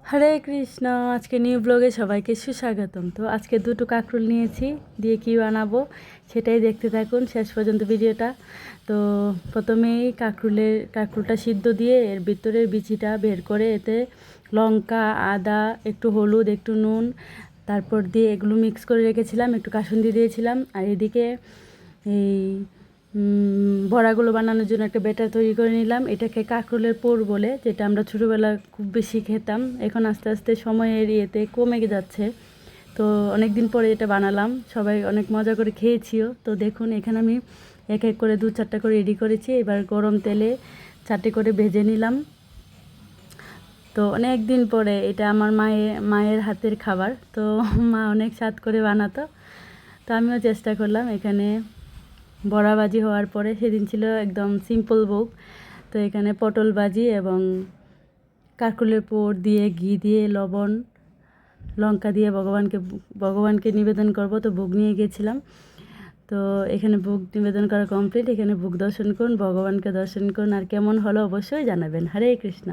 হরে কৃষ্ণ। আজকে নিউ ব্লগে সবাইকে সুস্বাগতম। তো আজকে দুটো কাঁকরোল নিয়েছি, দিয়ে কী বানাবো সেটাই দেখতে থাকুন শেষ পর্যন্ত ভিডিওটা। তো প্রথমেই কাঁকরোলটা সিদ্ধ দিয়ে এর ভিতরের বিচিটা বের করে এতে লঙ্কা, আদা, একটু হলুদ, একটু নুন, তারপর দিয়ে এগুলো মিক্স করে রেখেছিলাম, একটু কাসুন্দি দিয়েছিলাম। আর এদিকে এই বড়াগুলো বানানোর জন্য একটা ব্যাটার তৈরি করে নিলাম। এটাকে কাঁকরোলের পোড় বলে, যেটা আমরা ছোটোবেলায় খুব বেশি খেতাম। এখন আস্তে আস্তে সময়ের ইয়েতে কমে যাচ্ছে। তো অনেক দিন পরে এটা বানালাম, সবাই অনেক মজা করে খেয়েছিও। তো দেখুন এখানে আমি এক এক করে 2-4টা করে রেডি করেছি। এবার গরম তেলে 4টে করে ভেজে নিলাম। তো অনেক দিন পরে এটা আমার মায়ের হাতের খাবার। তো মা অনেক স্বাদ করে বানাতো, তো আমিও চেষ্টা করলাম। এখানে বড়া ভাজি হওয়ার পরে, সেদিন ছিল একদম সিম্পল ভোগ। তো এখানে পটল ভাজি এবং কাঁকরোলের পোড় দিয়ে, ঘি দিয়ে, লবণ, লঙ্কা দিয়ে ভগবানকে নিবেদন করব। তো ভোগ নিয়ে গেছিলাম। তো এখানে ভোগ নিবেদন করা কমপ্লিট। এখানে ভোগ দর্শন করুন, ভগবানকে দর্শন করুন। আর কেমন হলো অবশ্যই জানাবেন। হরে কৃষ্ণ।